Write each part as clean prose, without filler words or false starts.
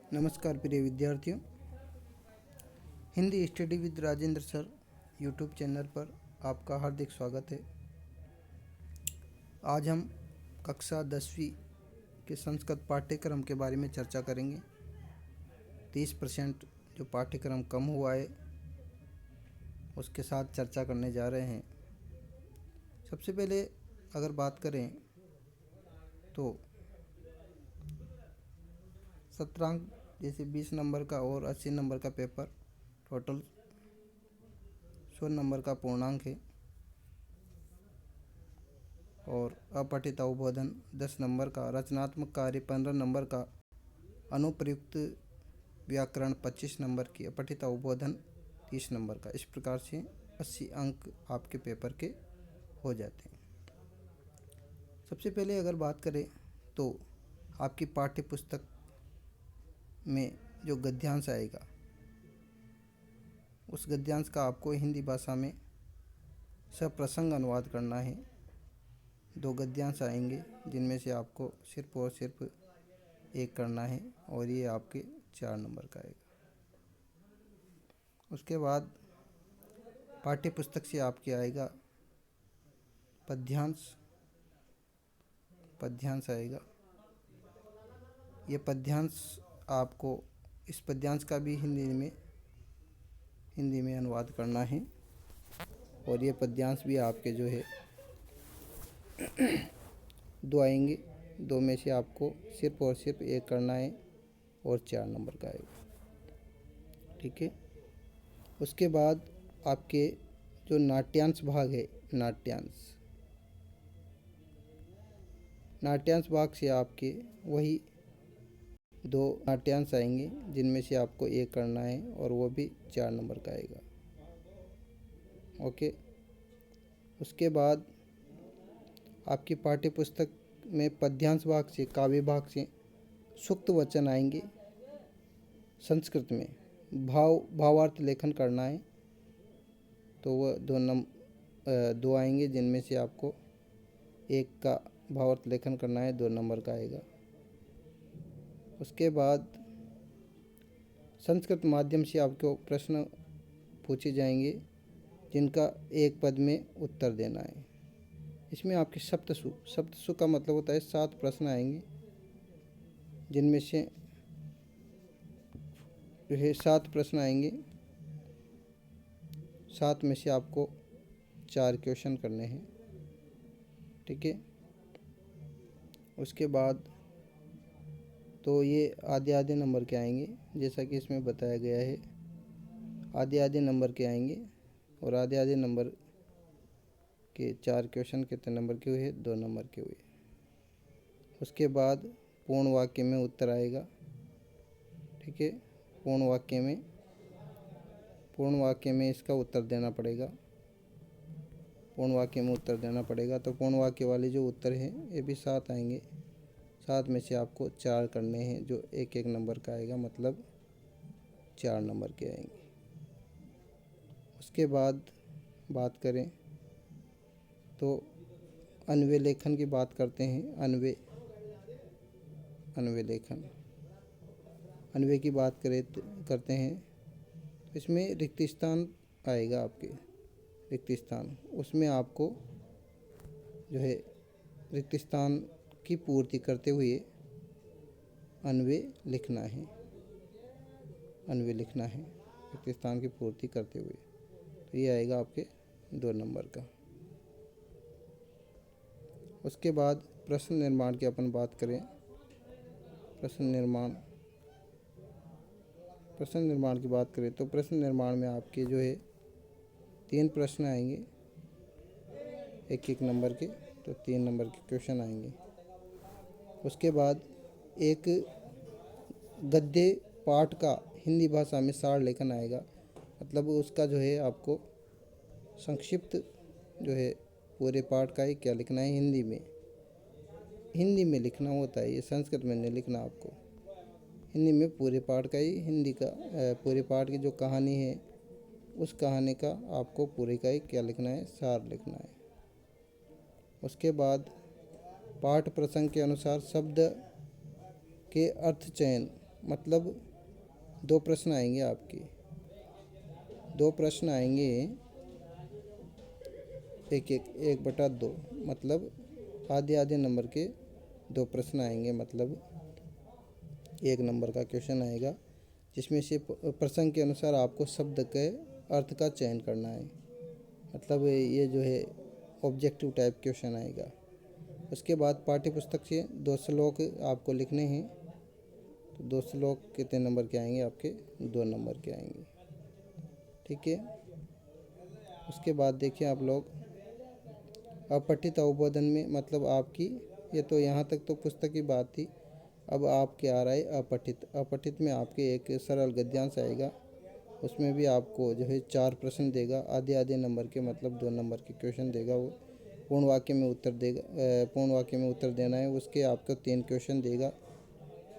नमस्कार प्रिय विद्यार्थियों, Hindi study with Rajendra sir YouTube channel पर आपका हार्दिक स्वागत है। आज हम कक्षा 10वीं के संस्कृत पाठ्यक्रम के बारे में चर्चा करेंगे। 30% जो पाठ्यक्रम कम हुआ है उसके साथ चर्चा करने जा रहे हैं। सबसे पहले अगर बात करें तो सत्रांक जैसे 20 नंबर का और 80 नंबर का पेपर, टोटल 100 नंबर का पूर्णांक है। और अपठित अवबोधन 10 नंबर का, रचनात्मक कार्य 15 नंबर का, अनुप्रयुक्त व्याकरण 25 नंबर की, अपठित अवबोधन 30 नंबर का। इस प्रकार से 80 अंक आपके पेपर के हो जाते हैं। सबसे पहले अगर बात करें तो आपकी पाठ्य पुस्तक में जो गद्यांश आएगा उस गद्यांश का आपको हिंदी भाषा में सप्रसंग अनुवाद करना है। 2 गद्यांश आएंगे जिनमें से आपको सिर्फ और सिर्फ एक करना है और ये आपके 4 नंबर का आएगा। उसके बाद पाठ्य पुस्तक से आपके आएगा पद्यांश आएगा। ये पद्यांश आपको, इस पद्यांश का भी हिंदी में अनुवाद करना है और ये पद्यांश भी आपके जो है 2 आएंगे। 2 में से आपको सिर्फ और सिर्फ एक करना है और 4 नंबर का आएगा। ठीक है। उसके बाद आपके जो नाट्यांश भाग है, नाट्यांश भाग से आपके वही 2 नाट्यांश आएंगे जिनमें से आपको एक करना है और वो भी 4 नंबर का आएगा। ओके। उसके बाद आपकी पाठ्य पुस्तक में पद्यांश भाग से, काव्य भाग से सूक्त वचन आएंगे संस्कृत में। भावार्थ लेखन करना है तो वह 2 आएंगे जिनमें से आपको एक का भावार्थ लेखन करना है, 2 नंबर का आएगा। उसके बाद संस्कृत माध्यम से आपको प्रश्न पूछे जाएंगे जिनका एक पद में उत्तर देना है। इसमें आपके सप्तसु का मतलब होता है 7 प्रश्न आएंगे जिनमें से जो है 7 प्रश्न आएंगे। 7 में से आपको 4 क्वेश्चन करने हैं। ठीक है। उसके बाद तो ये आधे नंबर के आएंगे, जैसा कि इसमें बताया गया है। आधे नंबर के आएंगे और आधे नंबर के 4 क्वेश्चन कितने नंबर के हुए? 2 नंबर के हुए। उसके बाद पूर्ण वाक्य में उत्तर आएगा। ठीक है। पूर्ण वाक्य में इसका उत्तर देना पड़ेगा। पूर्ण वाक्य में उत्तर देना पड़ेगा तो पूर्ण वाक्य वाले जो उत्तर हैं ये भी 7 आएंगे। 7 में से आपको 4 करने हैं जो एक नंबर का आएगा, मतलब 4 नंबर के आएंगे। उसके बाद बात करें तो अन्वय लेखन की बात करते हैं। अन्वय की बात करते हैं तो इसमें रिक्त स्थान आएगा। आपके रिक्त स्थान, उसमें आपको जो है रिक्त स्थान की पूर्ति करते हुए अन्वय लिखना है। रिक्त स्थान की पूर्ति करते हुए, तो ये आएगा आपके 2 नंबर का। उसके बाद प्रश्न निर्माण की अपन बात करें। प्रश्न निर्माण की बात करें तो प्रश्न निर्माण में आपके जो है 3 प्रश्न आएंगे एक नंबर के, तो 3 नंबर के क्वेश्चन आएंगे। उसके बाद एक गद्य पाठ का हिंदी भाषा में सार लेखन आएगा, मतलब उसका जो है आपको संक्षिप्त जो है पूरे पाठ का ही क्या लिखना है, हिंदी में लिखना होता है। ये संस्कृत में नहीं लिखना, आपको हिंदी में पूरे पाठ का ही, पूरे पाठ की जो कहानी है उस कहानी का आपको पूरे का ही क्या लिखना है, सार लिखना है। उसके बाद पाठ प्रसंग के अनुसार शब्द के अर्थ चयन, मतलब 2 प्रश्न आएंगे आपके, 2 प्रश्न आएंगे, एक एक 1/2 मतलब आधे आधे नंबर के 2 प्रश्न आएंगे। मतलब 1 नंबर का क्वेश्चन आएगा जिसमें से प्रसंग के अनुसार आपको शब्द के अर्थ का चयन करना है। मतलब ये जो है ऑब्जेक्टिव टाइप क्वेश्चन आएगा। उसके बाद पाठ्य पुस्तक से 2 श्लोक आपको लिखने हैं। तो 2 श्लोक कितने नंबर के आएंगे आपके? 2 नंबर के आएंगे। ठीक है। उसके बाद देखिए आप लोग अपठित अवबोधन में, मतलब आपकी ये तो यहाँ तक तो पुस्तक की बात थी। अब आपके आ रहा है अपठित। अपठित में आपके एक सरल गद्यांश आएगा। उसमें भी आपको जो है 4 प्रश्न देगा, आधे आधे नंबर के, मतलब 2 नंबर के क्वेश्चन देगा। वो पूर्ण वाक्य में उत्तर देगा, पूर्ण वाक्य में उत्तर देना है। उसके आपको 3 क्वेश्चन देगा,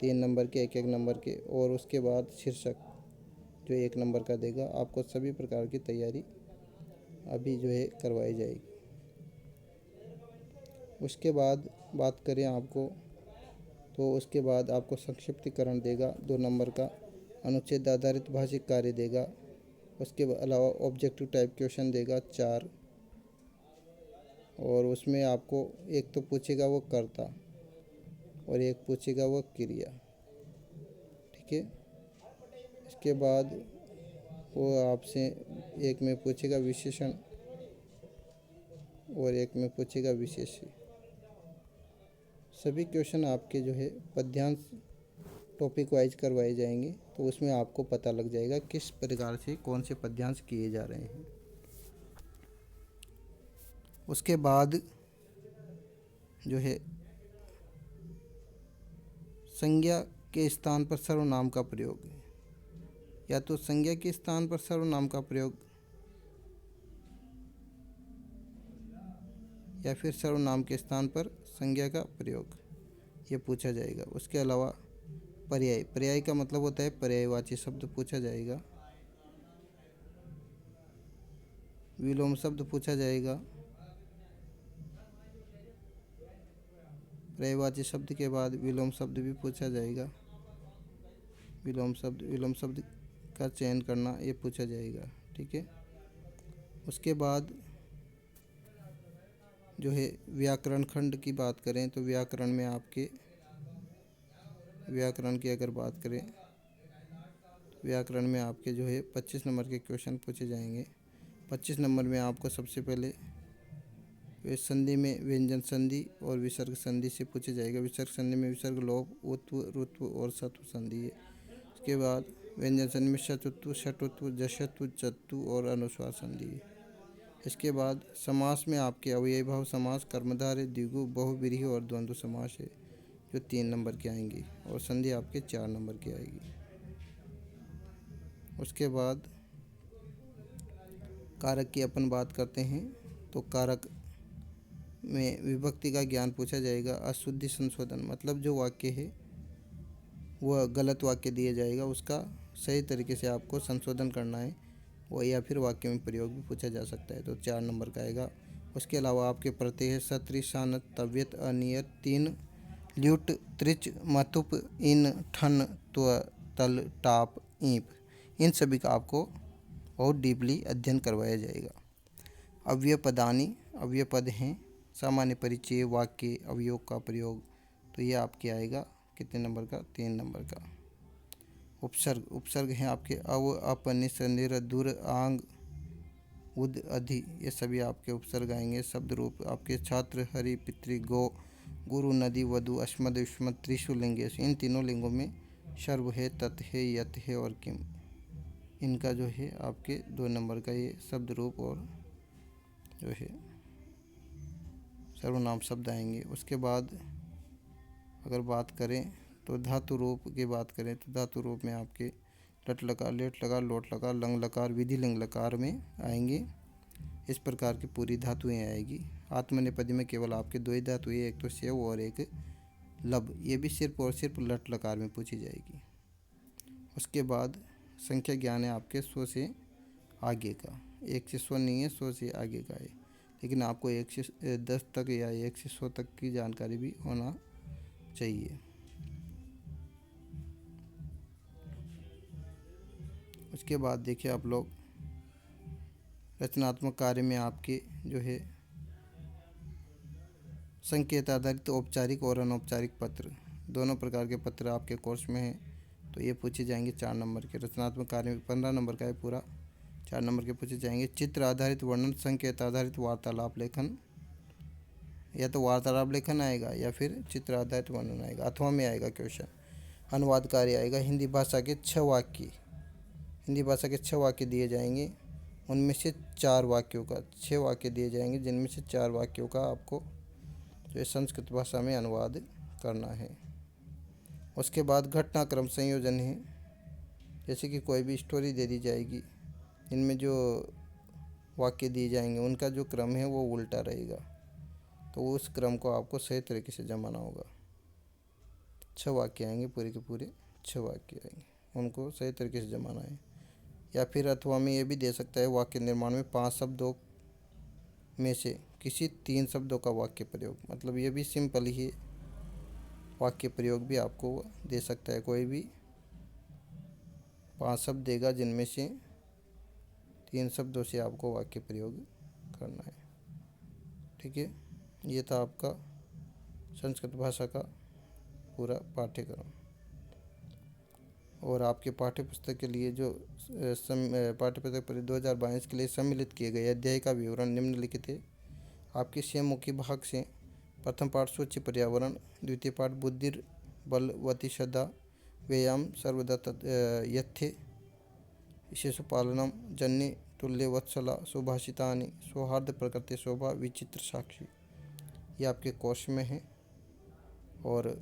3 नंबर के, 1 नंबर के। और उसके बाद शीर्षक जो 1 नंबर का देगा। आपको सभी प्रकार की तैयारी अभी जो है करवाई जाएगी। उसके बाद बात करें आपको, तो उसके बाद आपको संक्षिप्तीकरण देगा 2 नंबर का। अनुच्छेद आधारित भाषिक कार्य देगा। उसके अलावा ऑब्जेक्टिव टाइप क्वेश्चन देगा 4। और उसमें आपको एक तो पूछेगा वो कर्ता और एक पूछेगा वो क्रिया। ठीक है। इसके बाद वो आपसे एक में पूछेगा विशेषण और एक में पूछेगा विशेष्य। सभी क्वेश्चन आपके जो है पद्यांश टॉपिक वाइज करवाए जाएंगे। तो उसमें आपको पता लग जाएगा किस प्रकार से कौन से पद्यांश किए जा रहे हैं। उसके बाद जो है संज्ञा के स्थान पर सर्वनाम का प्रयोग, या तो संज्ञा के स्थान पर सर्वनाम का प्रयोग या फिर सर्वनाम के स्थान पर संज्ञा का प्रयोग, ये पूछा जाएगा। उसके अलावा पर्याय, पर्याय का मतलब होता है पर्यायवाची शब्द पूछा जाएगा। विलोम शब्द पूछा जाएगा। पर्यायवाची शब्द के बाद विलोम शब्द भी पूछा जाएगा। विलोम शब्द का चयन करना ये पूछा जाएगा। ठीक है। उसके बाद जो है व्याकरण खंड की बात करें तो व्याकरण में आपके व्याकरण की अगर बात करें, व्याकरण में आपके जो है 25 नंबर के क्वेश्चन पूछे जाएंगे। 25 नंबर में आपको सबसे पहले संधि में व्यंजन संधि और विसर्ग संधि से पूछे जाएगा। विसर्ग संधि में विसर्ग, लोप, उत्व, रुत्व और सत्व संधि है। उसके बाद व्यंजन संधि में शतुत्व, षटुत्व, जशत्व, चत्व और अनुस्वार संधि है। इसके बाद समास में आपके अव्ययी भाव समास, कर्मधारय, द्विगु, बहुव्रीहि और द्वंद्व समास है जो 3 नंबर के आएंगी। और संधि आपके 4 नंबर की आएगी। उसके बाद कारक की अपन बात करते हैं तो कारक में विभक्ति का ज्ञान पूछा जाएगा। अशुद्धि संशोधन, मतलब जो वाक्य है वह गलत वाक्य दिया जाएगा, उसका सही तरीके से आपको संशोधन करना है वो, या फिर वाक्य में प्रयोग भी पूछा जा सकता है, तो 4 नंबर का आएगा। उसके अलावा आपके प्रत्यय है सत्री, शानत, तव्यत, अनियत, तीन, ल्युट, त्रिच, मतुप, इन, ठन, त्व, तल, टाप, ईप, इन सभी का आपको बहुत डीपली अध्ययन करवाया जाएगा। अव्यय पदानी, अव्यय पद हैं, सामान्य परिचय, वाक्य, अवयोग का प्रयोग, तो ये आपके आएगा कितने नंबर का? 3 नंबर का। उपसर्ग, उपसर्ग हैं आपके अव, अप, निस, निर, दुर, आंग, उद, अधि, ये सभी आपके उपसर्ग आएंगे। शब्द रूप आपके छात्र, हरि, पितृ, गो, गुरु, नदी, वधु, अस्मद, युष्मद, त्रिशु लिंगेश, इन तीनों लिंगों में सर्व है, तत् है, यत है और किम, इनका जो है आपके 2 नंबर का ये शब्द रूप और जो है सर्वनाम शब्द आएंगे। उसके बाद अगर बात करें तो धातु रूप की बात करें तो धातु रूप में आपके लट लकार, लेट लकार, लोट लकार, लंग लकार, विधि लिंग लकार में आएंगे। इस प्रकार की पूरी धातुएं आएगी। आत्मनेपदी में केवल आपके 2 ही धातुएं, एक तो सेव और एक लब, ये भी सिर्फ और सिर्फ लट लकार में पूछी जाएगी। उसके बाद संख्या ज्ञान है आपके 100 से आगे का, 1 से 100 नहीं है, 100 से आगे का है, लेकिन आपको 1 से 10 तक या 1 से 100 तक की जानकारी भी होना चाहिए। उसके बाद देखिए आप लोग रचनात्मक कार्य में आपके जो है संकेत आधारित औपचारिक और अनौपचारिक पत्र, दोनों प्रकार के पत्र आपके कोर्स में हैं। तो ये पूछे जाएंगे 4 नंबर के। रचनात्मक कार्य में 15 नंबर का है पूरा, 4 नंबर के पूछे जाएंगे। चित्र आधारित वर्णन, संकेत आधारित वार्तालाप लेखन, या तो वार्तालाप लेखन आएगा या फिर चित्र आधारित वर्णन आएगा, अथवा में आएगा क्वेश्चन। अनुवाद कार्य आएगा। हिंदी भाषा के 6 वाक्य, हिंदी भाषा के 6 वाक्य दिए जाएंगे, उनमें से 4 वाक्यों का 6 वाक्य दिए जाएंगे, जिनमें से 4 वाक्यों का आपको जो संस्कृत भाषा में अनुवाद करना है। उसके बाद घटनाक्रम संयोजन है, जैसे कि कोई भी स्टोरी दे दी जाएगी, इनमें जो वाक्य दिए जाएंगे उनका जो क्रम है वो उल्टा रहेगा, तो उस क्रम को आपको सही तरीके से जमाना होगा। 6 वाक्य आएंगे, पूरे के पूरे 6 वाक्य आएंगे, उनको सही तरीके से जमाना है। या फिर अथवा में ये भी दे सकता है, वाक्य निर्माण में 5 शब्दों में से किसी 3 शब्दों का वाक्य प्रयोग, मतलब ये भी सिंपल ही है, वाक्य प्रयोग भी आपको दे सकता है। कोई भी 5 शब्द देगा, जिनमें से 3 शब्दों से आपको वाक्य प्रयोग करना है। ठीक है, ये था आपका संस्कृत भाषा का पूरा पाठ्यक्रम। और आपके पाठ्य पुस्तक के लिए जो पाठ्य पुस्तक पर 2022 के लिए सम्मिलित किए गए अध्याय का विवरण निम्नलिखित है। आपके स्वयंमुखी भाग से प्रथम पाठ स्वच्छ पर्यावरण, द्वितीय पाठ बुद्धिर बलवती श्रद्धा, व्यायाम सर्वदा यथ्य, शिशुपालनम, जन्य तुल्य वत्सला, सुभाषितानि, सौहार्द प्रकृति शोभा, विचित्र साक्षी, ये आपके कोर्स में है। और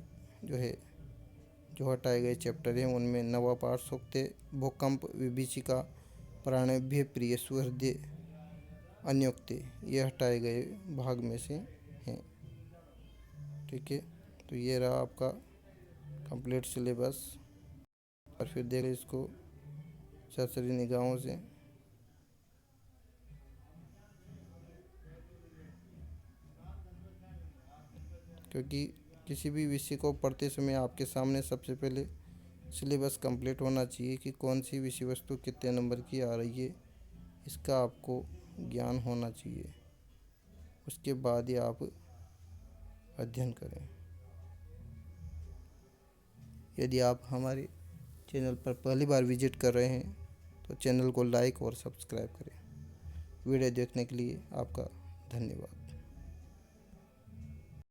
जो हटाए गए चैप्टर हैं उनमें नवा पाठ सूक्ते, भूकंप, विभीषिका, प्राणभ्य प्रिय, सुहृदय, अन्योक्ति, ये हटाए गए भाग में से हैं। ठीक है, तो ये रहा आपका कंप्लीट सिलेबस। और फिर देखें इसको सरसरी निगाहों से। क्योंकि किसी भी विषय को पढ़ते समय आपके सामने सबसे पहले सिलेबस कंप्लीट होना चाहिए कि कौन सी विषय वस्तु कितने नंबर की आ रही है, इसका आपको ज्ञान होना चाहिए। उसके बाद ही आप अध्ययन करें। यदि आप हमारे चैनल पर पहली बार विजिट कर रहे हैं तो चैनल को लाइक और सब्सक्राइब करें। वीडियो देखने के लिए आपका धन्यवाद।